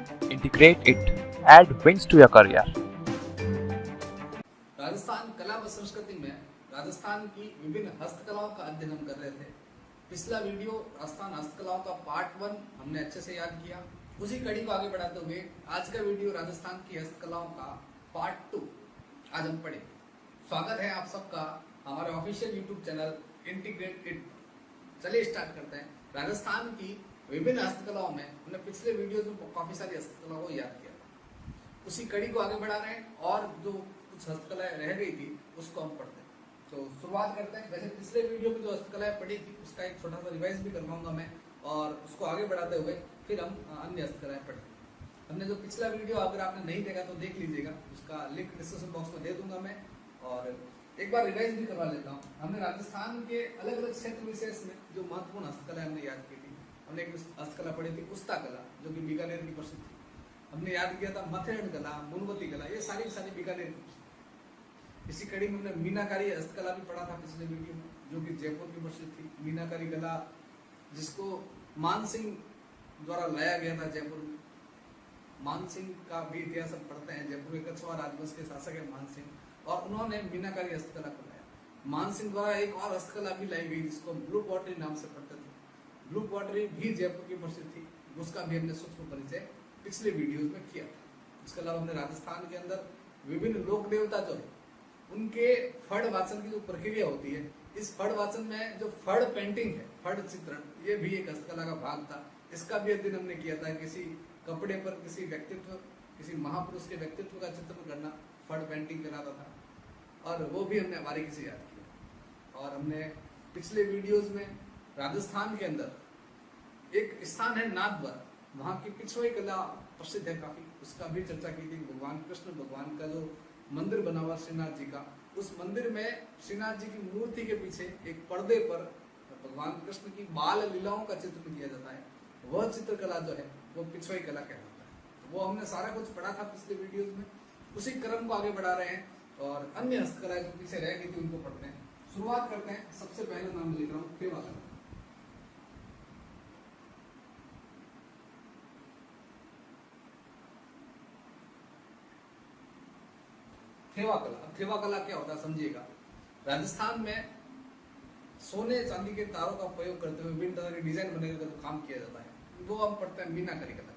Integrate it. Add wings to your career. Rajasthan कला व संस्कृति में राजस्थान की विभिन्न हस्तकलाओं का अध्ययन हम कर रहे थे। पिछला वीडियो राजस्थान हस्तकलाओं का पार्ट 1 हमने अच्छे से याद किया। उसी कड़ी को आगे बढ़ाते हुए आज का वीडियो राजस्थान की हस्तकलाओं का पार्ट 2 आज हम पढ़ेंगे। स्वागत है आप सबका हमारे official YouTube channel integrate it. चलिए स्टार्ट करते हैं। राजस्थान की विभिन्न हस्तकलाओं में हमने पिछले वीडियो में काफी सारी हस्तकलाओं को याद किया था। उसी कड़ी को आगे बढ़ा रहे हैं और जो कुछ हस्तकलाएं रह गई थी उसको हम पढ़ते हैं। तो शुरुआत करते हैं। वैसे पिछले वीडियो में जो हस्तकलाएं पढ़ी थी उसका एक छोटा सा रिवाइज भी करवाऊंगा मैं, और उसको आगे बढ़ाते हुए फिर हम अन्य हस्तकलाएं पढ़ेंगे। हमने जो पिछला वीडियो अगर आपने नहीं देखा तो देख लीजिएगा, उसका लिंक डिस्क्रिप्शन बॉक्स में दे दूंगा मैं। और एक बार रिवाइज भी करवा लेता हूँ। हमने राजस्थान के अलग अलग क्षेत्र विशेष में जो महत्वपूर्ण हस्तकला हमने याद की थी। हमने एक हस्तकला पढ़ी थी उस्ता कला, जो कि बीकानेर की प्रसिद्ध थी। हमने याद किया था मथेरन कला, मुनवती कला, ये सारी बीकानेर की प्रसिद्ध। इसी कड़ी में हमने मीनाकारी हस्तकला भी पढ़ा था पिछले वीडियो में, जो कि जयपुर की प्रसिद्ध थी। मीनाकारी कला जिसको मानसिंह द्वारा लाया गया था जयपुर में। मानसिंह का भी इतिहास हम पढ़ते हैं। जयपुर के कछवाहा राजवंश के शासक है मानसिंह, और उन्होंने मीनाकारी हस्तकला को लाया। मानसिंह द्वारा एक और हस्तकला भी लाई गई जिसको ब्लू पॉटरी नाम से पढ़ते थे। ब्लू पॉटरी भी जयपुर की प्रसिद्ध थी, उसका भी हमने सूक्ष्म परिचय पिछले वीडियोस में किया था। इसके अलावा हमने राजस्थान के अंदर विभिन्न लोक देवता जो है उनके फड़ वाचन की जो प्रक्रिया होती है, इस फड़ वाचन में जो फड़ पेंटिंग है, फड़ चित्रण, ये भी एक हस्तकला का भाग था। इसका भी अध्ययन हमने किया था। किसी कपड़े पर किसी व्यक्तित्व, किसी महापुरुष के व्यक्तित्व का चित्रण करना फड़ पेंटिंग कहलाता था, और वो भी हमने बारीकी से याद किया। और हमने पिछले वीडियोस में राजस्थान के अंदर एक स्थान है नाथद्वारा, वहां की पिछवाई कला प्रसिद्ध है काफी, उसका भी चर्चा की थी। भगवान कृष्ण भगवान का जो मंदिर बना हुआ श्रीनाथ जी का, उस मंदिर में श्रीनाथ जी की मूर्ति के पीछे एक पर्दे पर भगवान कृष्ण की बाल लीलाओं का चित्रण किया जाता है। वह चित्रकला जो है वो पिछवाई कला कहलाता है। वो हमने सारा कुछ पढ़ा था पिछले वीडियोस में। उसी क्रम को आगे बढ़ा रहे हैं और अन्य हस्तकलाएं जो पीछे रह गई थी उनको पढ़ते हैं। शुरुआत करते हैं। सबसे पहले नाम लिख रहा हूँ थेवा कला। थेवा कला, थेवा कला क्या होता है समझिएगा। राजस्थान में सोने चांदी के तारों का प्रयोग करते हुए विभिन्न तरह के डिजाइन बनाने का जो काम किया जाता है वो हम पढ़ते हैं मीनाकारी कला।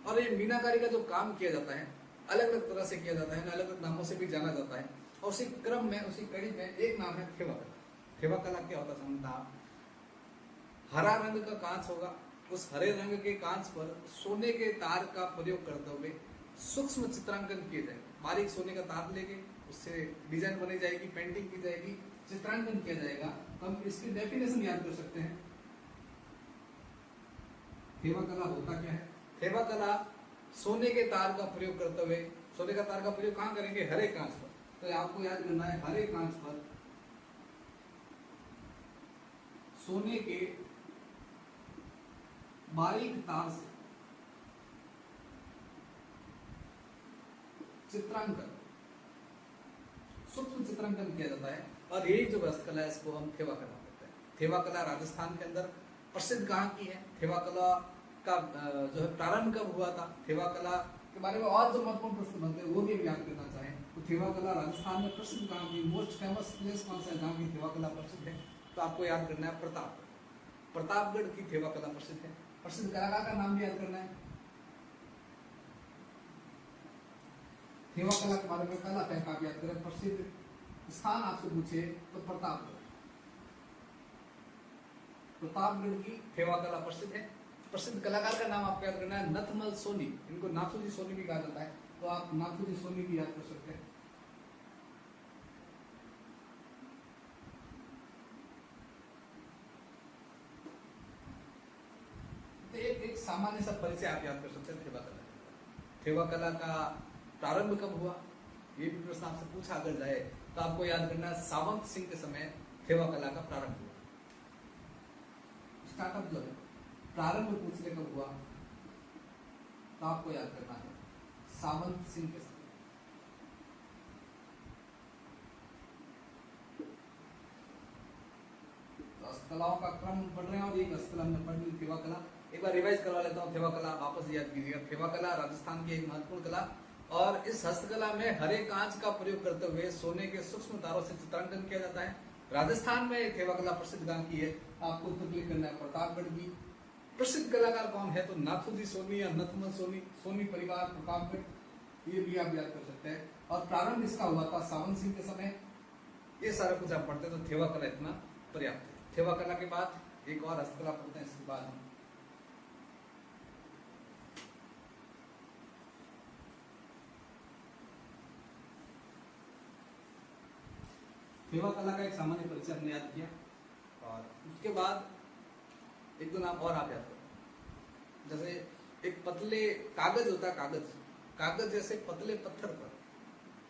और ये मीनाकारी का जो काम किया जाता है अलग अलग तरह से किया जाता है, अलग अलग नामों से भी जाना जाता है। और उसी क्रम में, उसी कड़ी में एक नाम है थेवा कला। थेवा कला क्या होता है समझता आप। हरा रंग का कांच होगा, उस हरे रंग के कांच पर सोने के तार का प्रयोग करते हुए सूक्ष्म चित्रांकन किए जाएंगे। बारीक सोने का तार लेके उससे डिजाइन बनी जाएगी, पेंटिंग की जाएगी, चित्रांकन किया जाएगा। तो हम इसकी डेफिनेशन याद कर सकते हैं। थेवा कला होता क्या है। थेवा कला सोने के तार का प्रयोग करते हुए, सोने का तार का प्रयोग कहां करेंगे, हरे कांच पर। तो आपको याद करना है हरे कांच पर सोने के बारीक तार से चित्रांकन, सूक्ष्म चित्रांकन किया जाता है। और यही जो हस्तकला है इसको हम थेवा कला कहते हैं। थेवा कला राजस्थान के अंदर प्रसिद्ध कहाँ की है। थेवा कला का जो है प्रारंभ कब हुआ था, थेवा कला के बारे में और जो महत्वपूर्ण प्रश्न बनते हैं वो भी हम याद करना चाहें तो थेवा कला राजस्थान में प्रसिद्ध कहाँ की, मोस्ट फेमस प्लेस कौन सा है जहाँ की थेवा कला प्रसिद्ध है। तो आपको याद करना है प्रतापगढ़। प्रतापगढ़ की थेवा कला प्रसिद्ध है। प्रसिद्ध कलाकार का नाम भी याद करना है। थेवा कला के बारे में पहला फैक्ट आप याद करें। प्रसिद्ध स्थान आपसे पूछे तो प्रतापगढ़। प्रतापगढ़ की थेवा कला प्रसिद्ध है। प्रसिद्ध कलाकार का नाम आपको याद करना है नथमल सोनी। इनको नाथूजी सोनी भी कहा जाता है, तो आप नाथूजी सोनी भी याद कर सकते हैं। तो एक सामान्य सा परिचय आप याद कर सकते हैं थेवा कला। थेवा कला का प्रारंभ कब हुआ, ये भी प्रश्न आपसे पूछा अगर जाए तो आपको याद करना है सावंत सिंह के समय थेवा कला का प्रारंभ हुआ। स्टार्टअप जो है प्रारंभ पूछने कब हुआ तो आपको याद करना है सावंत सिंह के समय। तो हस्तकलाओं का क्रम पढ़ रहे हैं और एक हस्तकला हमने पढ़ ली थेवा कला। एक बार रिवाइज करवा लेता हूँ। थेवा कला वापस याद कीजिएगा। थेवा कला राजस्थान की एक महत्वपूर्ण कला, और इस हस्तकला में हरे कांच का प्रयोग करते हुए सोने के सूक्ष्म तारों से चित्रांकन किया जाता है। राजस्थान में थेवा कला प्रसिद्ध गांव की है। आपको उत्तर क्लिक करना है। प्रतापगढ़ की प्रसिद्ध कलाकार कौन है? तो नाथूजी सोनी या नथमल सोनी, सोनी परिवार, प्रतापगढ़, ये भी आप याद कर सकते हैं। और प्रारंभ इसका हुआ था सावन सिंह के समय। ये सारा कुछ आप पढ़ते तो थेवा कला इतना पर्याप्त है। थेवा कला के बाद एक और हस्तकला पढ़ते हैं, इसके बाद हम थेवा कला का एक सामान्य परिचय हमने याद किया, और उसके बाद एक दो नाम और आप याद करो। जैसे एक पतले कागज होता है, कागज जैसे पतले पत्थर पर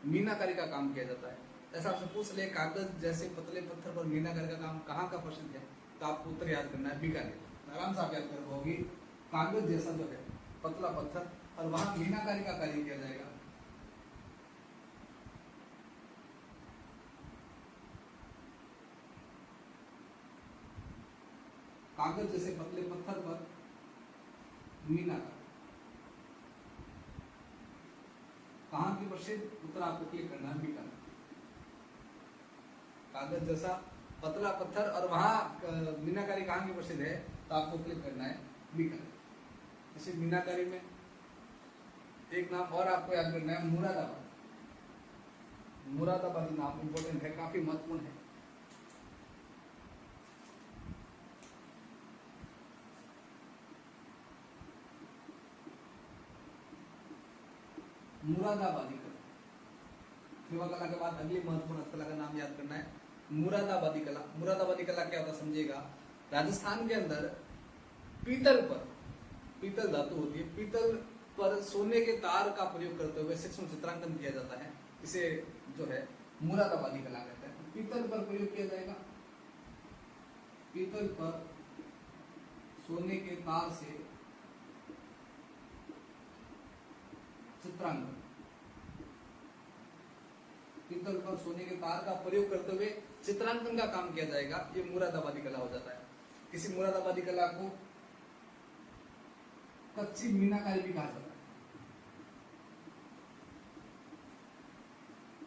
मीनाकारी का काम किया जाता है। ऐसा आपसे पूछ ले, कागज जैसे पतले पत्थर पर मीनाकारी का काम कहाँ का प्रसिद्ध है? तो आपको उत्तर याद करना है बीकानेर। आराम से आप याद कर पाओगे। कागज जैसा जो है पतला पत्थर, और वहां मीनाकारी का कार्य किया जाएगा। कागज जैसे पतले पत्थर पर मीनाकारी कहाँ की प्रसिद्ध? उत्तर आपको क्लिक करना है बीकानेर। कागज जैसा पतला पत्थर और वहां मीनाकारी कहाँ की प्रसिद्ध है? तो आपको क्लिक करना है बीकानेर। इसी मीनाकारी में एक नाम और आपको याद करना है, मुरादाबाद। मुरादाबादी नाम इंपॉर्टेंट है, काफी महत्वपूर्ण है। मुरादाबादी कला। थेवा कला के बाद अगली महत्वपूर्ण हस्तकला का नाम याद करना है, मुरादाबादी कला। मुरादाबादी कला क्या होता है समझिएगा। राजस्थान के अंदर पीतल पर, पीतल धातु होती है, पीतल पर सोने के तार का प्रयोग करते हुए सूक्ष्म चित्रांकन किया जाता है। इसे जो है मुरादाबादी कला कहते हैं। पीतल पर प्रयोग किया जाएगा, पीतल पर सोने के तार से चित्रांकन, पीतल पर सोने के तार का प्रयोग करते हुए चित्रांकन का काम किया जाएगा। ये मुरादाबादी कला हो जाता है। इसी मुरादाबादी कला को कच्ची मीनाकारी भी कहा जाता है।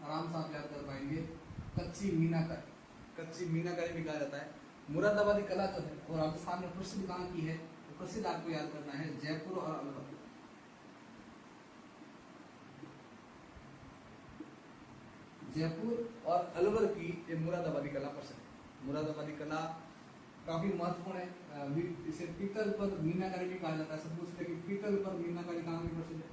आराम से आप याद कर पाएंगे, कच्ची मीनाकारी, कच्ची मीनाकारी भी कहा जाता है। मुरादाबादी कला जो है वो राजस्थान में प्रसिद्ध कहाँ की है? तो प्रसिद्ध आपको याद करना है जयपुर और अलवर। जयपुर और अलवर की ये मुरादाबादी कला प्रसिद्ध है। मुरादाबादी कला काफी महत्वपूर्ण है। इसे पीतल पर मीनाकारी भी कहा जाता है। सब पूछते हैं कि पीतल पर मीनाकारी कहाँ की प्रसिद्ध है?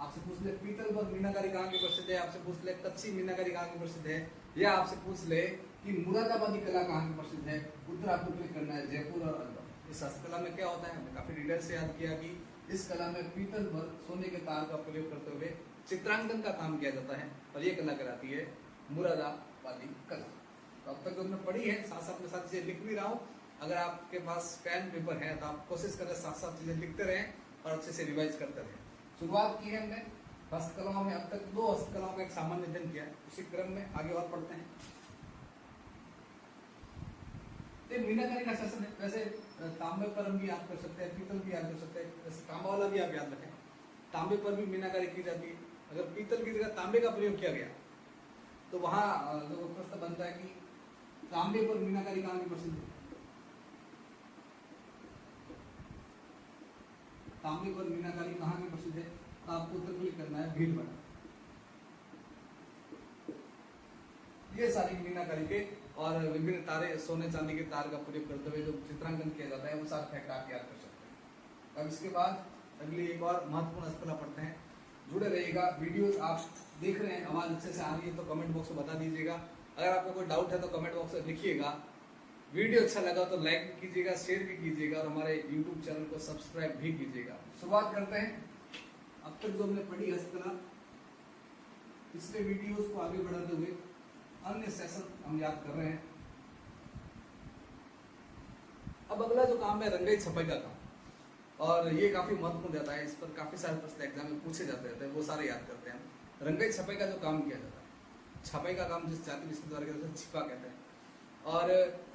आपसे पूछ ले पीतल पर मीनाकारी कहाँ की प्रसिद्ध है, आपसे पूछ ले कच्ची मीनाकारी कहाँ की प्रसिद्ध है, या आपसे पूछ ले कि मुरादाबादी कला कहाँ की प्रसिद्ध है, उत्तर आपको क्लिक करना है जयपुर और अलवर। इस हस्तकला में क्या होता है, हमने काफी डिटेल से याद किया कि इस कला में पीतल पर सोने के तार का प्रयोग करते हुए चित्रांकन का काम किया जाता है, और ये कला कहलाती है मुरादाबादी कला। तो अब तक जो हमने पढ़ी है, साथ साथ में साथ चीजें लिख भी रहा हूँ। अगर आपके पास पेन पेपर है तो आप कोशिश करें साथ साथ चीजें लिखते रहें और अच्छे से रिवाइज करते रहें। शुरुआत की है हमने हस्तकलाओं में, अब तक 2 हस्तकलाओं का एक सामान्य अध्ययन किया है। उसी क्रम में आगे और पढ़ते हैं। मीनाकारी का सेशन है। वैसे तांबे पर हम भी याद कर सकते हैं, पीतल भी याद कर सकते हैं। वैसे तांबा वाला भी आप याद रखें, तांबे पर भी मीनाकारी की जाती है। अगर पीतल की जगह तांबे का प्रयोग किया गया तो वहां जो प्रश्न बनता है कि तांबे पर मीनाकारी कहाँ की प्रसिद्ध है? तांबे पर मीनाकारी कहाँ की प्रसिद्ध है? तो आपको उत्तर क्लिक करना है भीलवाड़ा। ये सारी मीनाकारी के और विभिन्न तारे, सोने चांदी के तार का प्रयोग करते हुए जो चित्रांकन किया जाता है वो सारा फैक्ट आप याद कर सकते हैं। अब इसके बाद अगली एक और महत्वपूर्ण हस्तकला पढ़ते हैं। जुड़े रहिएगा। वीडियो आप देख रहे हैं, आवाज अच्छे से आ रही है तो कमेंट बॉक्स में बता दीजिएगा। अगर आपको कोई डाउट है तो कमेंट बॉक्स में लिखिएगा। वीडियो अच्छा लगा तो लाइक भी कीजिएगा, शेयर भी कीजिएगा, और हमारे यूट्यूब चैनल को सब्सक्राइब भी कीजिएगा। शुरुआत करते हैं। अब तक जो हमने पढ़ी हस्तकला, पिछले वीडियोस को आगे बढ़ाते हुए अन्य सेशन हम याद कर रहे हैं। अब अगला जो काम है रंगाई छपाई का काम, और ये काफी महत्वपूर्ण रहता है। इस पर काफी सारे प्रश्न एग्जाम में पूछे जाते रहते हैं, वो सारे याद करते हैं। रंगाई छपाई का जो काम किया जाता है, छपाई का काम जिस जाति विश्व द्वारा छिपा कहते हैं, और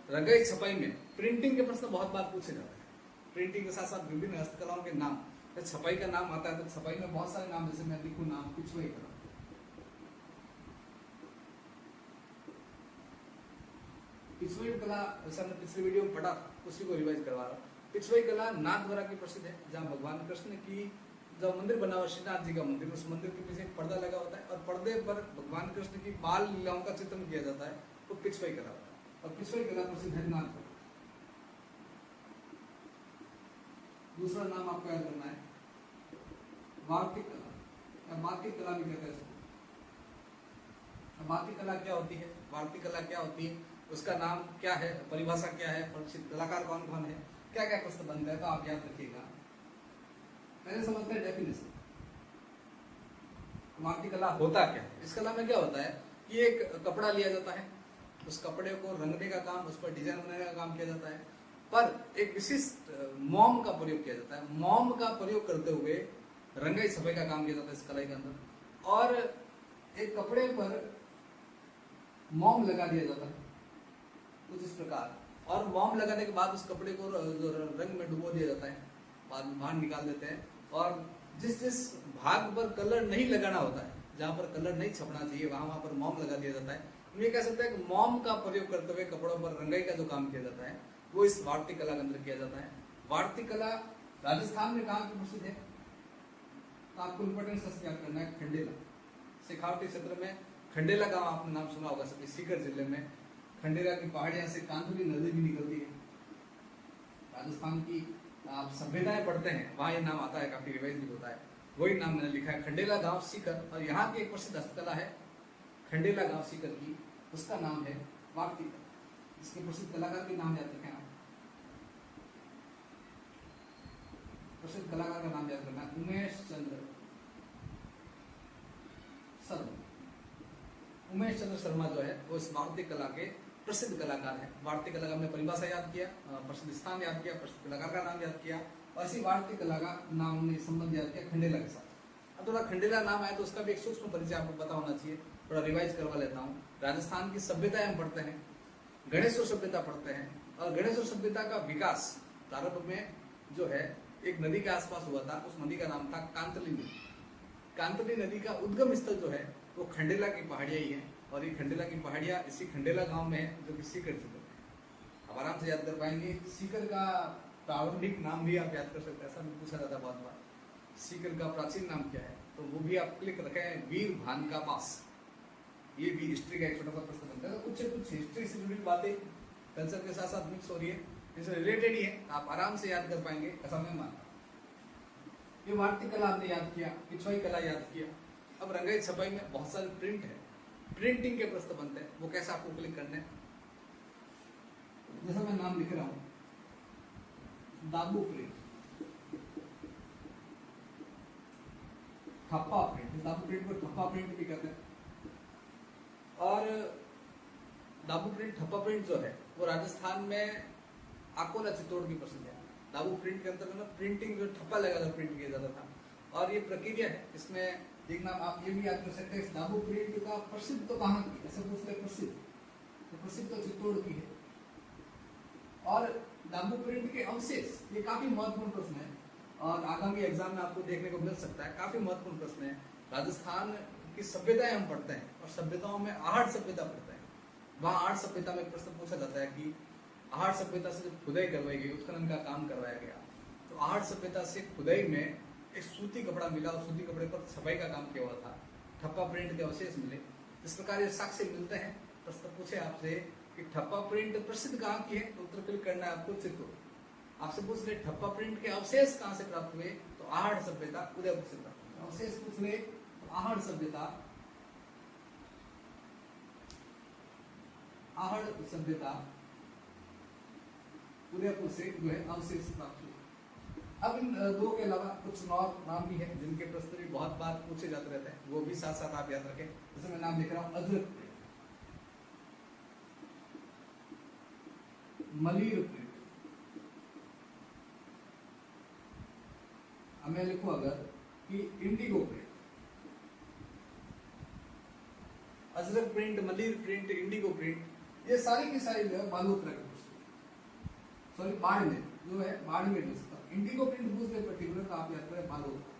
रंगाई छपाई में प्रिंटिंग के प्रश्न बहुत बार पूछे जाते हैं। प्रिंटिंग के साथ साथ विभिन्न हस्तकलाओं के नाम, तो छपाई का नाम आता है तो छपाई में बहुत सारे नाम, जैसे मैं लिखूं नाम पिछवाई कला। पिछवाई कला जैसा हमने पिछले वीडियो में पढ़ा था, उसी को रिवाइज करवा रहा हूँ। पिछवाई कला नाथ द्वारा की प्रसिद्ध है, जहाँ भगवान कृष्ण की जब मंदिर बना हुआ श्रीनाथ जी का मंदिर, उस मंदिर के पीछे एक पर्दा लगा होता है और पर्दे पर भगवान कृष्ण की बाल लीलाओं का चित्रण किया जाता है, तो पिछवाई कला होता है। और पिछवाई कला प्रसिद्ध है नाथ द्वारा। दूसरा नाम आपको याद करना है वार्तिक कला, या वार्तिक कला भी कहते हैं। वार्तिक कला क्या होती है, वार्तिक कला क्या होती है, उसका नाम क्या है, परिभाषा क्या है, परिचित कलाकार कौन कौन है, क्या क्या प्रश्न बनता है, तो आप याद रखिएगा। पहले समझते हैं डेफिनेशन। वार्तिक कला होता क्या है। इस कला में क्या होता है कि एक कपड़ा लिया जाता है, उस कपड़े को रंगने का काम, उस पर डिजाइन बनाने का काम किया जाता है, पर एक विशिष्ट मोम का प्रयोग किया जाता है। मोम का प्रयोग करते हुए रंगाई छपाई का काम किया जाता है इस कला के अंदर। और एक कपड़े पर मोम लगा दिया जाता है कुछ इस प्रकार, और मोम लगाने के बाद उस कपड़े को रंग में डुबो दिया जाता है, बाद में बाहर निकाल देते हैं। और जिस जिस भाग पर कलर नहीं लगाना होता है, जहाँ पर कलर नहीं छपना चाहिए, वहां पर मोम लगा दिया जाता है। हम ये कह सकते हैं कि मोम का प्रयोग करते हुए कपड़ों पर रंगाई का जो काम किया जाता है, वो इस वार्तिक कला के अंदर किया जाता है। वार्तिक कला राजस्थान में कहाँ की प्रसिद्ध है, तो आपको इंपॉर्टेंस याद करना है खंडेला। शेखावटी क्षेत्र में खंडेला गांव आपने नाम सुना होगा सभी, सीकर जिले में खंडेला की पहाड़ियां से कांतुली नदी भी निकलती है। राजस्थान की आप सभ्यताएं पढ़ते हैं, वहां ये नाम आता है, काफी रिवाइज भी होता है। वही नाम मैंने लिखा है, खंडेला गांव सीकर। और यहाँ की एक प्रसिद्ध हस्तकला है खंडेला गांव सीकर की, उसका नाम है वार्तिक कला। इसके प्रसिद्ध कलाकार के नाम याद रखें आप। प्रसिद्ध कलाकार का नाम याद रखना, उमेश चंद्र शर्मा। उमेश चंद्र शर्मा जो है वो इस वार्तिक कला के प्रसिद्ध कलाकार है। वार्तिक कला का हमने परिभाषा याद किया, प्रसिद्ध स्थान याद किया, प्रसिद्ध कलाकार का नाम याद किया, और इसी वार्तिक कला का नाम हमने संबंध याद किया खंडेला के साथ। अब थोड़ा खंडेला नाम आया तो उसका भी एक सूक्ष्म परिचय आपको पता होना चाहिए, थोड़ा रिवाइज करवा लेता हूँ। राजस्थान की सभ्यताएं हम पढ़ते हैं, गणेश्वर सभ्यता पढ़ते हैं, और गणेश्वर सभ्यता का विकास प्रारंभ में जो है एक नदी के आसपास हुआ था, उस नदी का नाम था कांतली नदी। कांतली नदी का उद्गम स्थल जो है वो खंडेला की पहाड़ियां ही है, और ये खंडेला की पहाड़ियां इसी खंडेला गांव में है, जो कि सीकर जिले में है। आप आराम से याद कर पाएंगे। सीकर का प्रारंभिक नाम भी आप याद कर सकते हैं, ऐसा भी पूछा जाता है बहुत बार, सीकर का प्राचीन नाम क्या है, तो वो भी आप क्लिक रखें, वीर भान का पास। ये भी हिस्ट्री का एक छोटा सा प्रश्न बनता है, तो कुछ हिस्ट्री से जुड़ी बातें कल्चर के साथ साथ मिक्स हो रही है, इससे रिलेटेड ही है, आप आराम से याद कर पाएंगे, ऐसा मैं मानता हूं। ये वार्तिक कला आपने याद किया, पिछवाई कला याद किया। अब रंगाई छपाई में बहुत सारे प्रिंट है, प्रिंटिंग के प्रश्न बनते हैं, वो कैसे आपको क्लिक करने हैं। जैसा मैं नाम लिख रहा हूं, दाबू प्रिंट, ठप्पा प्रिंट, दाबू प्रिंट को ठप्पा प्रिंट भी कहते हैं। और दाबू प्रिंट, ठप्पा प्रिंट जो है वो राजस्थान में अकोला चित्तौड़ की प्रसिद्ध है। दाबू प्रिंट के अंतर्गत ना प्रिंटिंग जो ठप्पा लगाकर प्रिंट किया जाता था, और ये प्रक्रिया है, इसमें एक नाम आप ये भी याद कर सकते हैं, दाबू प्रिंट का प्रसिद्ध तो कहाँ की, ऐसे पूछते हैं प्रसिद्ध, तो प्रसिद्ध तो चित्तौड़ की है। और दाबू प्रिंट के अवशेष, ये काफी महत्वपूर्ण प्रश्न है, और आगामी एग्जाम में आपको देखने को मिल सकता है, काफी महत्वपूर्ण प्रश्न है। राजस्थान की सभ्यताएं हम पढ़ते हैं, और सभ्यताओं में आहट सभ्यता पढ़ते हैं। वहाँ आहट सभ्यता में प्रश्न पूछा जाता है कि आहट सभ्यता से जब खुदाई करवाई गई, उत्खनन का काम करवाया गया, तो आहट सभ्यता से खुदाई में एक सूती कपड़ा मिला, और सूती कपड़े पर छपाई का काम किया हुआ था, ठप्पा प्रिंट के अवशेष मिले। इस प्रकार ये साक्ष्य मिलते हैं। प्रश्न पूछे आपसे कि ठप्पा प्रिंट प्रसिद्ध कहाँ की है, तो उत्तर क्लिक करना है आपको चित्तौड़। आपसे पूछ ले ठप्पा प्रिंट के अवशेष कहाँ से प्राप्त हुए, तो आहट सभ्यता उदयपुर से प्राप्त हुए। अवशेष पूछ ले तो आहट सभ्यता, आहट सभ्यता उदयपुर से जो है अवशेष प्राप्त हुए। अब इन दो के अलावा कुछ और नाम भी है जिनके प्रश्न भी बहुत बार पूछे जाते रहते हैं, वो भी साथ साथ आप याद रखें। जैसे मैं नाम लिख रहा हूं अजरक प्रिंट, मलीर प्रिंट। अब मैं लिखूं अगर कि Indigo print, Ajrak print, Malir print, Indigo print, ये सारी की सारी जो है बालोतरा की पुस्तक, सॉरी बाड़मेर जो है बाड़मेर डिस्ट्रिक्ट। इंडिगो प्रिंट पूछ ले पर्टिकुलर तो आप याद करें बालोतरा।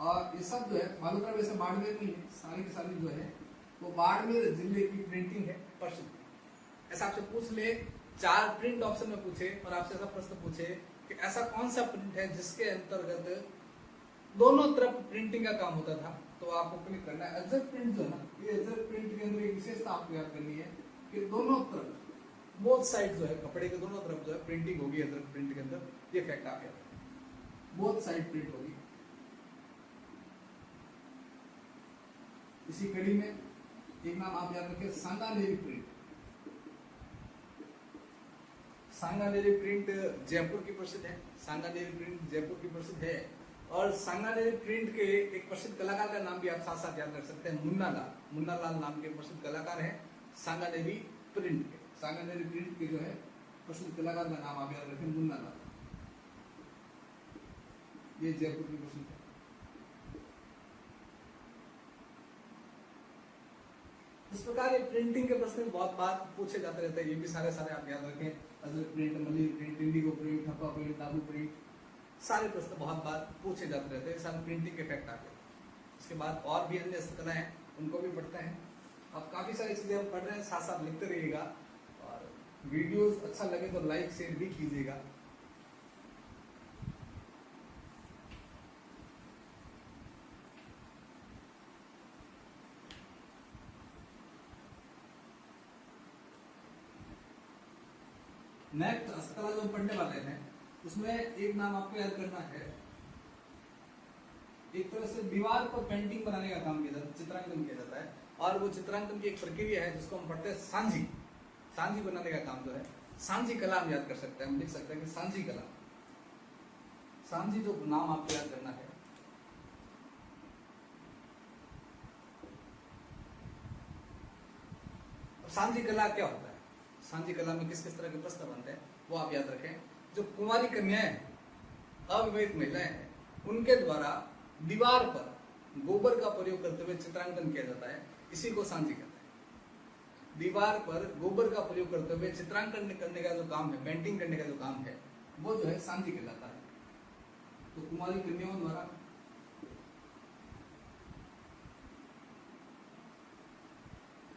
और ये सब जो है बालोतरा वैसे बाड़मेर नहीं है, सारी की सारी जो है वो बाड़मेर जिले की प्रिंटिंग है प्रसिद्ध। ऐसा आपसे पूछ ले, 4 प्रिंट ऑप्शन में पूछे और आपसे ऐसा प्रश्न पूछे कि ऐसा कौन सा प्रिंट है जिसके अंतर्गत दोनों तरफ प्रिंटिंग का काम होता था, तो आपको क्लिक करना है। अजरक प्रिंट जो है ना, ये अजरक प्रिंट के अंदर एक विशेषता आपको याद करनी है कि दोनों तरफ बोथ साइड जो है कपड़े के दोनों तरफ जो है प्रिंटिंग होगी अजरक प्रिंट के अंदर। ये फैक्ट आप याद रखें, बोथ साइड प्रिंट होगी। इसी कड़ी में एक नाम आप याद रखें, सांगानेरी प्रिंट। सांगानेरी प्रिंट जयपुर की प्रसिद्ध है, सांगानेरी प्रिंट जयपुर की प्रसिद्ध है। और सांगानेरी प्रिंट के एक प्रसिद्ध कलाकार का नाम भी आप साथ साथ याद रख सकते हैं, मुन्ना लाल। मुन्ना लाल नाम के प्रसिद्ध कलाकार हैं सांगानेरी प्रिंट के। सांगानेरी प्रिंट के जो है प्रसिद्ध कलाकार का नाम आप याद रखें, मुन्ना लाल। ये जयपुर की प्रसिद्ध है। इस प्रकार ये प्रिंटिंग के प्रश्न बहुत बार पूछे जाते रहते हैं, ये भी सारे आप याद रखें। अजरक प्रिंट, मली प्रिंट, इंडिगो प्रिंट, ठप्पा प्रिंट, दाबू प्रिंट, सारे प्रश्न बहुत बार पूछे जाते रहते हैं। सारे प्रिंटिंग के फैक्ट आते हैं। इसके बाद और भी अन्य हस्तकला हैं, उनको भी पढ़ते हैं। अब काफी सारी चीजें हम पढ़ रहे हैं, साथ साथ लिखते रहिएगा। और वीडियोस अच्छा लगे तो लाइक शेयर भी कीजिएगा। नेक्स्ट हस्तकला जो पढ़ने वाले हैं उसमें एक नाम आपको याद करना है। एक तरह से दीवार पर पेंटिंग बनाने का काम किया जाता है, चित्रांकन किया जाता है। और वो चित्रांकन की एक प्रक्रिया है जिसको हम पढ़ते हैं सांझी। सांझी बनाने का काम जो है सांझी कला हम याद कर सकते हैं। हम लिख सकते हैं कि सांझी कला। सांझी जो नाम आपको याद करना है, सांझी कला क्या होता है, सांझी कला में किस किस तरह के प्रश्न बनते हैं वो आप याद रखें। जो कुंवारी कन्याएं हैं, अविवाहित महिलाएं हैं, उनके द्वारा दीवार पर गोबर का प्रयोग करते हुए चित्रांकन किया जाता है, इसी को सांझी कहते हैं। दीवार पर गोबर का प्रयोग करते हुए चित्रांकन करने का जो काम है, पेंटिंग करने का जो काम है, वो जो है सांझी कहलाता है। तो कुंवारी कन्याओं द्वारा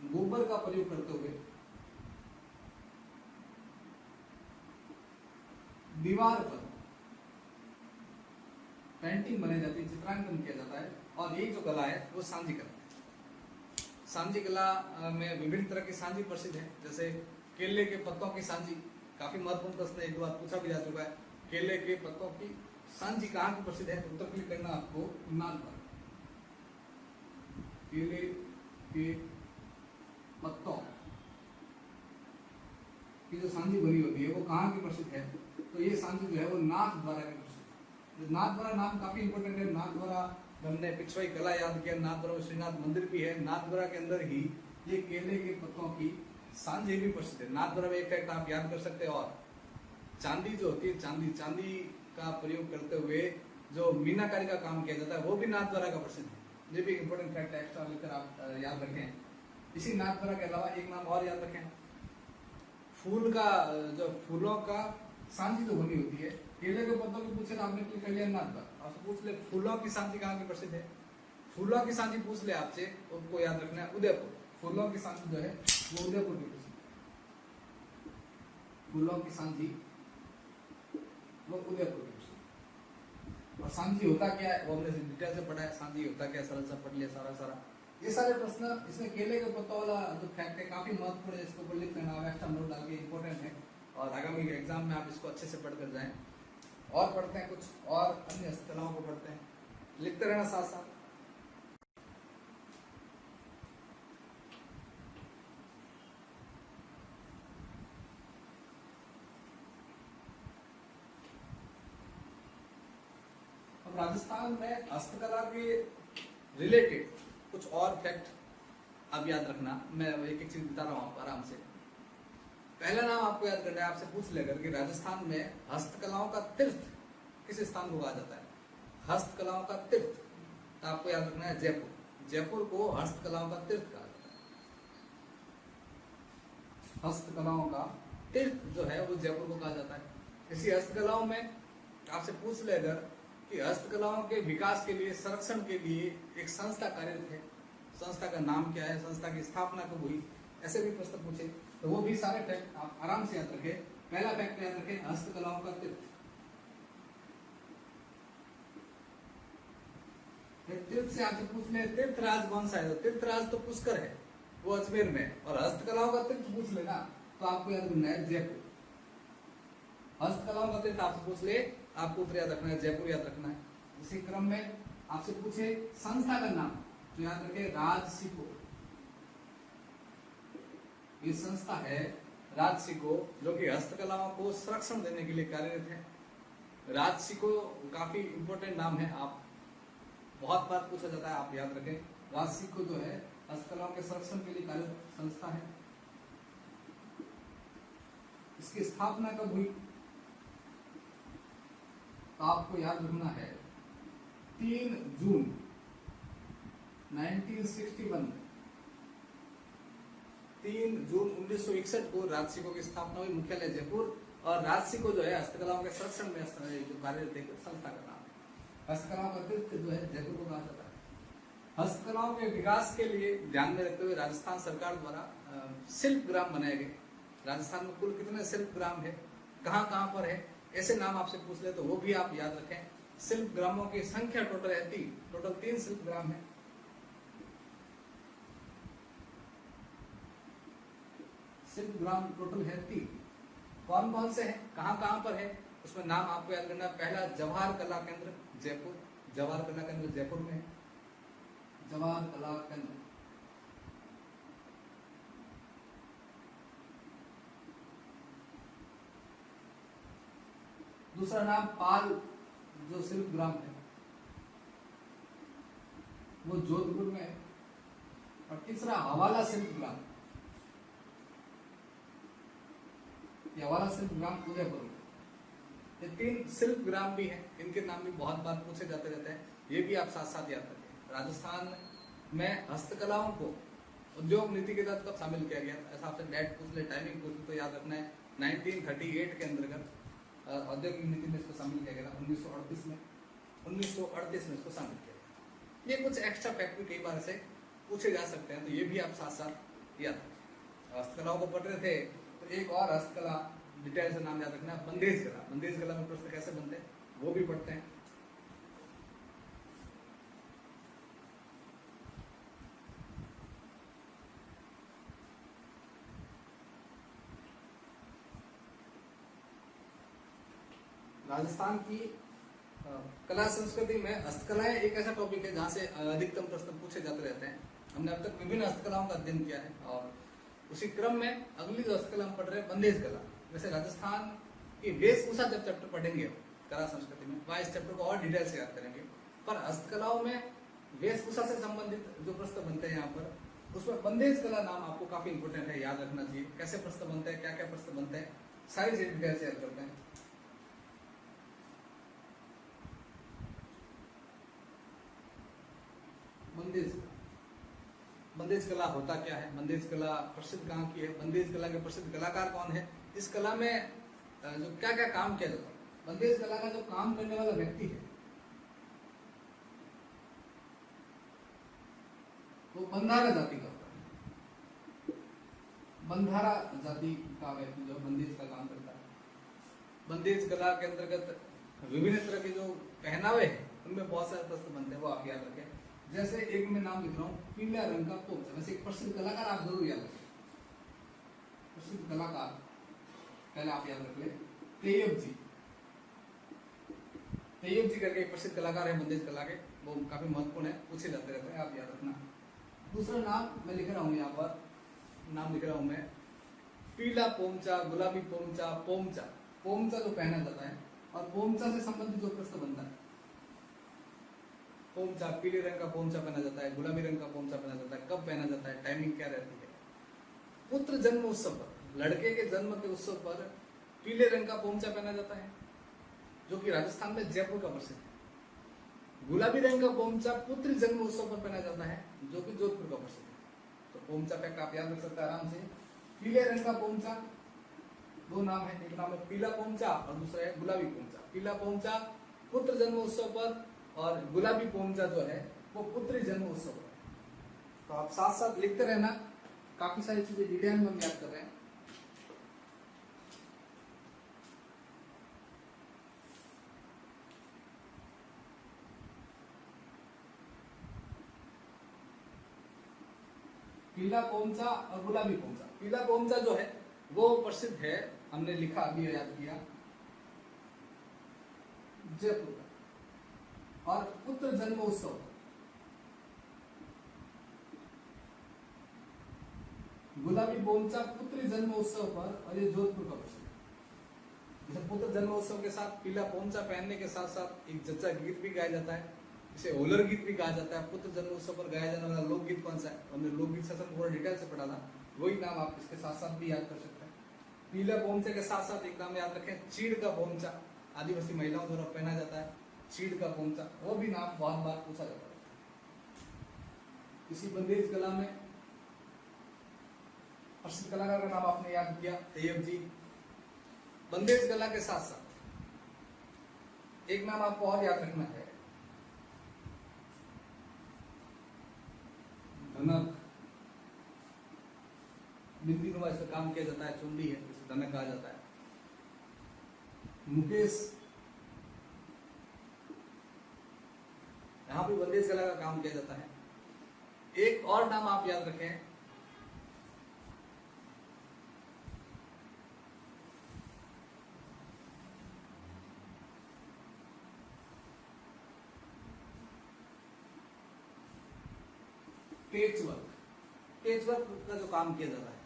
गोबर का प्रयोग करते हुए दीवार पर पेंटिंग बनाई जाती है, चित्रांकन किया जाता है। और ये जो कला है वो सांझी कला है। सांझी कला में विभिन्न तरह की सांझी प्रसिद्ध है, जैसे केले के पत्तों की सांझी। काफी महत्वपूर्ण प्रश्न, एक बार पूछा भी जा चुका है। केले के पत्तों की सांझी कहाँ की प्रसिद्ध है? उत्तर क्लिक करना आपको नागपुर। केले के पत्तों की जो सांझी बनी होती है वो कहाँ की प्रसिद्ध है? तो ये सांझी जो है वो नाथद्वारा की प्रसिद्ध है। नाथद्वारा नाम काफी इंपॉर्टेंट है। नाथद्वारा हमने पिछवाई कला याद किया, नाथद्वारा में श्रीनाथ मंदिर भी है। नाथद्वारा के अंदर ही ये केले के पत्तों की सांझी भी प्रसिद्ध है। नाथद्वारा में एक फैक्ट आप याद कर सकते हैं। और चांदी जो होती है, चांदी का प्रयोग करते हुए जो मीनाकारी का काम किया जाता है वो भी नाथद्वारा का प्रसिद्ध है। ये भी इंपॉर्टेंट फैक्ट है, एक्स्ट्रा लेकर आप याद रखें। इसी नाथद्वारा के अलावा एक नाम और याद रखें, फूल का, जो फूलों का सांझी जो बनी होती है, केले के पत्तों की पूछे तो आपने क्लिक कर लिया नाथद्वारा। आपसे पूछ ले फूलों की सांझी कहाँ की प्रसिद्ध है? फूलों की सांझी पूछ ले आपसे, उनको याद रखना है उदयपुर। फूलों की सांझी जो है वो उदयपुर की प्रसिद्ध है। फूलों की सांझी वो उदयपुर की प्रसिद्ध। और सांझी होता क्या है वो हमने डिटेल से पढ़ा है। सांझी होता क्या, सरल सा पढ़ लिया सारा। ये सारे प्रश्न, इसमें केले के पत्तों वाला जो फैक्ट है काफी महत्वपूर्ण है, इसको लिख लेना, एक्स्ट्रा नोट डाल के, इंपॉर्टेंट है। और आगामी एग्जाम में आप इसको अच्छे से पढ़ कर जाएं। और पढ़ते हैं कुछ और अन्य हस्तकलाओं को पढ़ते हैं, लिखते रहना साथ साथ। अब राजस्थान में हस्तकला के रिलेटेड कुछ और फैक्ट आप याद रखना। मैं एक एक चीज बता रहा हूँ आराम से। पहला नाम आपको याद करना है, आपसे पूछ लेकर कि राजस्थान में हस्तकलाओं का तीर्थ किस स्थान को कहा जाता है? हस्तकलाओं का तीर्थ आपको याद रखना है जयपुर। जयपुर को हस्तकलाओं का तीर्थ कहा जाता है। हस्तकलाओं का तीर्थ जो है वो जयपुर को कहा जाता है। इसी हस्तकलाओं में आपसे पूछ ले अगर कि हस्तकलाओं के विकास के लिए, संरक्षण के लिए एक संस्था कार्यरत है, संस्था का नाम क्या है, संस्था की स्थापना कब हुई, ऐसे भी प्रश्न पूछे तो वो भी सारे फैक्ट आप आराम से याद रखें। पहला फैक्ट याद रखें, हस्तकलाओं का तीर्थ। तीर्थ से आपसे पूछ ले तीर्थराज कौन सा है, तो तीर्थराज तो पुष्कर है, वो अजमेर में है। और हस्तकलाओं का तीर्थ पूछ लेना तो आपको याद रखना है जयपुर। हस्तकलाओं का तीर्थ आपसे पूछ ले, आपको उत्तर याद रखना है जयपुर याद रखना है। इसी क्रम में आपसे पूछे संस्था का नाम तो याद रखे राजसिको। ये संस्था है राजसिको जो कि हस्तकलाओं को संरक्षण देने के लिए कार्यरत है। राजसिको काफी इंपोर्टेंट नाम है, आप बहुत बार पूछा जाता है, आप याद रखें। राजसिको जो है हस्तकलाओं के संरक्षण के लिए कार्यरत संस्था है। इसकी स्थापना कब हुई तो आपको याद रखना है 3 जून 1961। 3 जून 1961 को राजसिको की स्थापना हुई, मुख्यालय जयपुर। और राजसिको जो है हस्तकलाओं के संरक्षण में जो कार्यरत संस्था का नाम है। हस्तकलाओं का तीर्थ जो है जयपुर को कहा जाता है। हस्तकलाओं के विकास के लिए ध्यान में रखते हुए राजस्थान सरकार द्वारा शिल्प ग्राम बनाए गए। राजस्थान में कुल कितने शिल्प ग्राम है, कहाँ कहाँ पर है, ऐसे नाम आपसे पूछ ले तो वो भी आप याद रखें। शिल्प ग्रामों की संख्या टोटल है 3, टोटल 3 शिल्प ग्राम है। शिल्प ग्राम टोटल है 3। कौन कौन से हैं, कहाँ कहाँ पर है, उसमें नाम आपको याद करना। पहला जवाहर कला केंद्र जयपुर, जवाहर कला केंद्र जयपुर में है, जवाहर कला केंद्र। दूसरा नाम पाल जो शिल्प ग्राम है वो जोधपुर में है। और तीसरा हवाला शिल्प ग्राम, ये हवाला शिल्प ग्राम उदयपुर में। ये 3 शिल्प ग्राम भी हैं, इनके नाम भी बहुत बार पूछे जाते रहते हैं, ये भी आप साथ साथ याद रखें। राजस्थान में हस्तकलाओं को उद्योग नीति के तहत कब शामिल किया गया, ऐसा आपसे डेट पूछ ले, टाइमिंग पूछ ले तो याद रखना है 1938 के अंतर्गत औद्योगिक नीति में इसको शामिल किया गया था। 1938 में 1938 में इसको शामिल किया गया। ये कुछ एक्स्ट्रा फैक्ट भी कई बार से पूछे जा सकते हैं, तो ये भी आप साथ साथ याद रखें। हस्तकलाओं को पढ़ रहे थे तो एक और हस्तकला डिटेल से नाम याद रखना, बंदेज कला। बंदेज कला में प्रश्न कैसे बनते हैं वो भी पढ़ते हैं। राजस्थान की कला संस्कृति में हस्तकलाएं एक ऐसा टॉपिक है जहाँ से अधिकतम प्रश्न पूछे जाते रहते हैं। हमने अब तक विभिन्न हस्तकलाओं का अध्ययन किया है और उसी क्रम में अगली जो हस्तकला हम पढ़ रहे हैं बंदेज कला। वैसे राजस्थान की वेशभूषा जब चैप्टर पढ़ेंगे कला संस्कृति में, वहाँ इस चैप्टर को और डिटेल से याद करेंगे। पर हस्तकलाओं में वेशभूषा से संबंधित जो प्रश्न बनते हैं यहाँ पर, उसमें बंदेज कला नाम आपको काफी इंपोर्टेंट है, याद रखना चाहिए। कैसे प्रश्न बनते हैं, क्या क्या प्रश्न बनते हैं, सारी चीज डिटेल से याद करते हैं। बंदेज कला होता क्या है, बंदेज कला प्रसिद्ध कहाँ की है, बंदेज कला के प्रसिद्ध कलाकार कौन है, इस कला में जो क्या क्या काम किया जाता है। बंदेज कला का जो काम करने वाला व्यक्ति है वो बंधारा जाति का होता है। बंधारा जाति का व्यक्ति जो बंदेज का काम करता है। बंदेज कला के अंतर्गत विभिन्न तरह के जो पहनावे हैं उनमें बहुत सारे प्रश्न बनते हैं, वो आप याद रखें। जैसे एक मैं नाम लिख रहा हूँ, पीला रंग का पोंचा। वैसे एक प्रसिद्ध कलाकार आप जरूर याद रखें, प्रसिद्ध कलाकार पहले आप याद रख ले, तेयब जी। तेयब जी करके एक प्रसिद्ध कलाकार है बंदेज कला के, वो काफी महत्वपूर्ण है, पूछे जाते रहते हैं, आप याद रखना। दूसरा नाम मैं लिख रहा हूँ, यहाँ पर नाम लिख रहा हूँ मैं, पीला पोंचा, गुलाबी पोंचा, पोंचा। पोंचा जो पहना जाता है और पोंचा से संबंधित जो प्रश्न बनता है, पोंचा, पीले रंग का पोंचा पहना जाता है, गुलाबी रंग का पोंचा पहना जाता है, कब पहना जाता है, टाइमिंग क्या रहती है। पुत्र जन्म उत्सव पर, लड़के के जन्म के उत्सव पर पीले रंग का पोंचा पहना जाता है, जो कि राजस्थान में जयपुर का प्रसिद्ध है। गुलाबी रंग का पोंचा पुत्र जन्म उत्सव पर पहना जाता है, जो कि जोधपुर का प्रसिद्ध है। तो पोंचा पैक आप याद रख सकते हैं आराम से। पीले रंग का पोंचा, दो नाम है, एक नाम है पीला पोंचा और दूसरा है गुलाबी पोंचा। पीला पोंचा पुत्र जन्म उत्सव पर और गुलाबी पोंचा जो है वो पुत्री जन्म उत्सव पर। तो आप साथ साथ लिखते रहना, काफी सारी चीजें डिटेल में हम याद कर रहे हैं। पीला पोंचा और गुलाबी पोंचा। पीला पोंचा जो है वो प्रसिद्ध है, हमने लिखा अभी याद किया, जयपुर का। और पुत्र जन्मोत्सव, गुलाबी पोंचा पुत्री जन्मोत्सव पर और ये जोधपुर का प्रसिद्ध है। जैसे पुत्र जन्मोत्सव के साथ पीला पोंचा पहनने के साथ साथ एक जच्चा गीत भी गाया जाता है, इसे होलर गीत भी कहा जाता है। पुत्र जन्मोत्सव पर गाया जाने वाला लोकगीत कौन सा है, हमने लोकगीत सेशन पूरा डिटेल से पढ़ा था, वही नाम आप इसके साथ साथ भी याद कर सकते हैं। पीला पोंचे के साथ साथ एक नाम याद रखें, चीड़ का पोंचा, आदिवासी महिलाओं द्वारा पहना जाता है चीड़ का पोंचा, वो भी नाम बहुत बार पूछा जाता है। इसी बंदेज गला में प्रसिद्ध कलाकार का नाम आपने याद किया, तैयब जी। बंदेज गला के साथ साथ एक नाम आपको और याद रखना है, धनक। बिंदी नुमा इसका काम किया जाता है, चुंडी है, इसे धनक कहा जाता है। मुकेश, यहां भी बंदेज कला का काम किया जाता है। एक और नाम आप याद रखें, पेचवर्क। पेचवर्क का जो काम किया जाता है,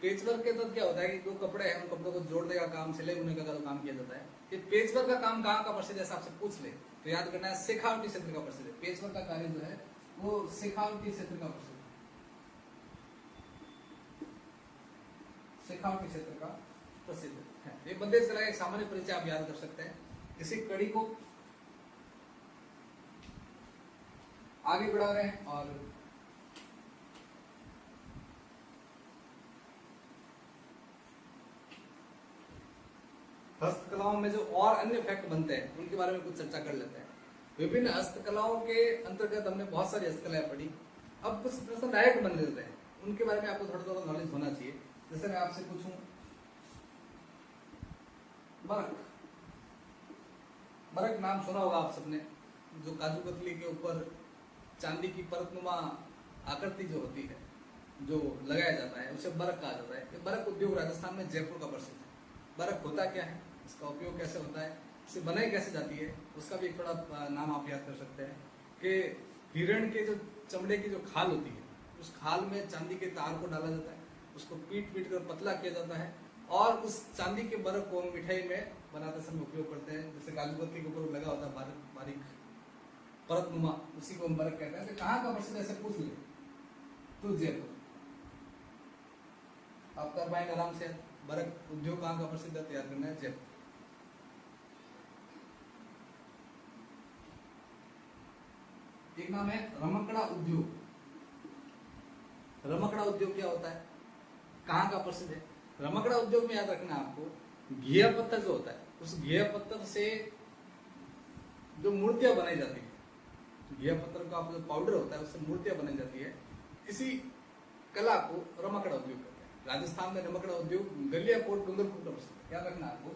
पेचवर्क के तहत क्या होता है कि जो कपड़े हैं उन कपड़ों को जोड़ने का काम, सिलाई बुनने का जो काम किया जाता है। ये पेचवर्क का काम कहाँ का प्रसिद्ध है, आपसे पूछ ले तो याद करना है, शेखावटी क्षेत्र का प्रसिद्ध है। पेचवर्क का कार्य जो है वो शेखावटी क्षेत्र का प्रसिद्ध है, शेखावटी क्षेत्र का प्रसिद्ध है। ये बंदेज कला का एक सामान्य परिचय आप याद कर सकते हैं। इसी कड़ी को आगे बढ़ा रहे हैं और हस्तकलाओं में जो और अन्य फैक्ट बनते हैं उनके बारे में कुछ चर्चा कर लेते हैं। विभिन्न हस्तकलाओं के अंतर्गत हमने बहुत सारी हस्तकलाएं पढ़ी, अब कुछ प्रश्न डायरेक्ट बन लेते हैं, उनके बारे में आपको थोड़ा थोड़ा नॉलेज होना चाहिए। जैसे मैं आपसे पूछूं, बरक, बरक नाम सुना होगा आप सबने, जो काजू कतली के ऊपर चांदी की परतनुमा आकृति जो होती है, जो लगाया जाता है, उसे बरक कहा जाता है। ये बरक उद्योग राजस्थान में जयपुर का प्रसिद्ध है। बरक होता क्या है, इसका उपयोग कैसे होता है, इसे बनाई कैसे जाती है, उसका भी एक थोड़ा नाम आप याद कर सकते हैं कि हिरण के जो चमड़े की जो खाल होती है, उस खाल में चांदी के तार को डाला जाता है, उसको पीट पीट कर पतला किया जाता है और उस चांदी के बरक को मिठाई में बनाते समय उपयोग करते हैं। जैसे काजू कतली के ऊपर लगा होता है बारीक बारीक परतनुमा, उसी को हम बरक कहते हैं। तो कहाँ का प्रसिद्ध ऐसे पूछ ले तो जयपुर। आप कर पाएंगे आराम से, बरक उद्योग कहाँ का प्रसिद्ध है, तैयार करना है जयपुर। एक नाम है रमकड़ा उद्योग। रमकड़ा उद्योग क्या होता है, कहाँ का प्रसिद्ध है? रमकड़ा उद्योग में याद रखना आपको, घिया पत्थर जो होता है, उस घिया पत्थर से जो मूर्तियां बनाई जाती है, घिया पत्थर का जो पाउडर होता है उससे मूर्तियां बनाई जाती है, इसी कला को रमकड़ा उद्योग कहते हैं। राजस्थान में रमकड़ा उद्योग गलियाकोट डूंगरपुर का प्रसिद्ध है। याद रखना आपको,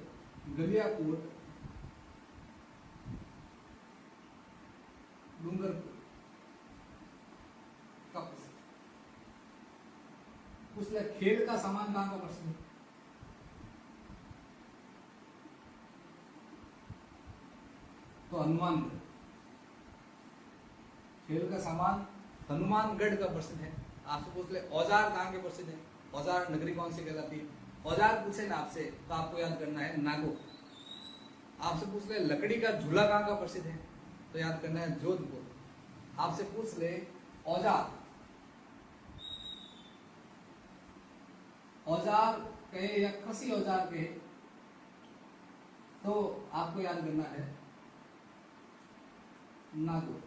गलियाकोट डूंगरपुर का प्रसिद्ध। उसमें खेल का सामान कहाँ का प्रसिद्ध है? तो हनुमानगढ़। खेल का सामान हनुमानगढ़ का प्रसिद्ध है। आपसे पूछ ले औजार कहाँ के प्रसिद्ध है, औजार नगरी कौन सी कहलाती है? औजार पूछे ना आपसे तो आपको याद करना है नागो। आपसे पूछ ले लकड़ी का झूला कहाँ का प्रसिद्ध है, तो याद करना है जोधपुर। आपसे पूछ ले औजार, औजार कहे या कृषि औजार कहे, तो आपको याद करना है नागौर।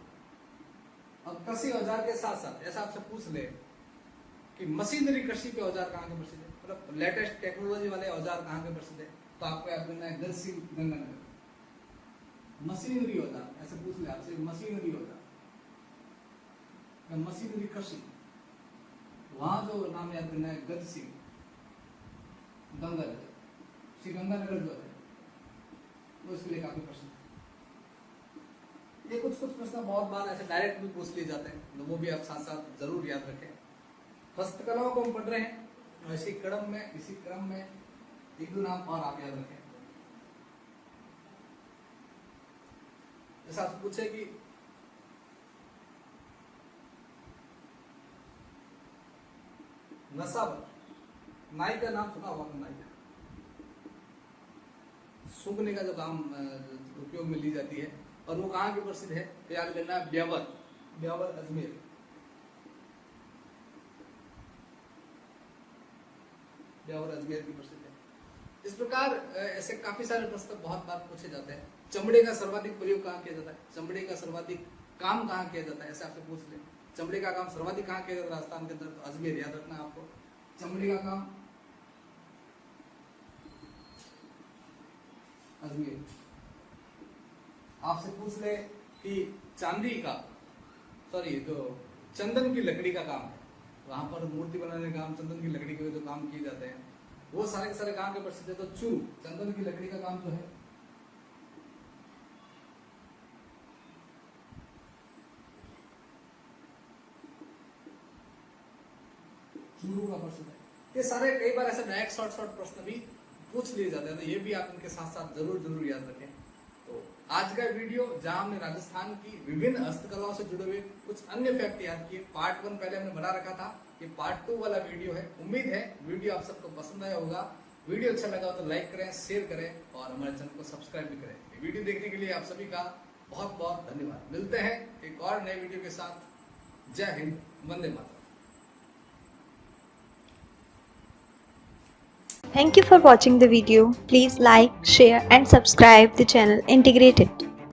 अब कृषि औजार के साथ साथ ऐसा आपसे पूछ ले कि मशीनरी कृषि के औजार कहाँ के प्रसिद्ध है, मतलब लेटेस्ट टेक्नोलॉजी वाले औजार कहाँ के प्रसिद्ध है, तो आपको याद करना है गढ़सिंह गंगानगर। मशीनरी औजार, ऐसे पूछ ले आपसे, मशीनरी औजार, मशीनरी कृषि, वहां जो नाम याद करना है गढ़सिंह गंगानगर। श्री गंगानगर जो है वो इसके लिए काफी प्रसिद्ध है। ये कुछ प्रश्न बहुत बार ऐसे डायरेक्ट भी पूछ लिए जाते हैं, तो वो भी आप साथ साथ जरूर याद रखें। हस्तकलाओं को हम पढ़ रहे हैं, और इसी क्रम में एक दो नाम और आप याद रखें। जैसा आप पूछे कि नसावर, नाई का नाम सुना होगा, नाई का सूंघने का जो काम उपयोग में ली जाती है, और वो कहाँ की प्रसिद्ध है, तो याद करना है ब्यावर अजमेर। ब्यावर अजमेर की प्रसिद्ध है। इस प्रकार ऐसे काफी सारे प्रश्न बहुत बार पूछे जाते हैं। चमड़े का सर्वाधिक प्रयोग कहाँ किया जाता है, चमड़े का सर्वाधिक काम कहाँ किया जाता है, ऐसे आपसे पूछ ले। चमड़े का काम सर्वाधिक कहाँ किया जाता है राजस्थान के अंदर, तो अजमेर याद रखना है आपको। चमड़े का काम अजमेर। आपसे पूछ ले कि चांदी का जो चंदन की लकड़ी का काम है, वहां पर मूर्ति बनाने का काम, चंदन की लकड़ी के जो काम किए जाते हैं वो सारे के सारे कहाँ के प्रसिद्ध है, तो चूरू, चंदन की लकड़ी का काम जो है चूरू का प्रसिद्ध है। ये सारे कई बार ऐसे डायरेक्ट शॉर्ट प्रश्न भी पूछ लिए जाते हैं, तो ये भी आप इनके साथ साथ जरूर याद रखें। तो आज का वीडियो जहां हमने राजस्थान की विभिन्न हस्तकलाओं से जुड़े हुए कुछ अन्य फैक्ट याद किए, पार्ट 1 पहले हमने बना रखा था, ये पार्ट 2 वाला वीडियो है। उम्मीद है वीडियो आप सबको पसंद आया होगा। वीडियो अच्छा लगा तो लाइक करें, शेयर करें और हमारे चैनल को सब्सक्राइब भी करें। वीडियो देखने के लिए आप सभी का बहुत बहुत धन्यवाद। मिलते हैं एक और नए वीडियो के साथ। जय Hind, Vande Mataram. Thank you for watching the video. Please like, share and subscribe the channel Integrated.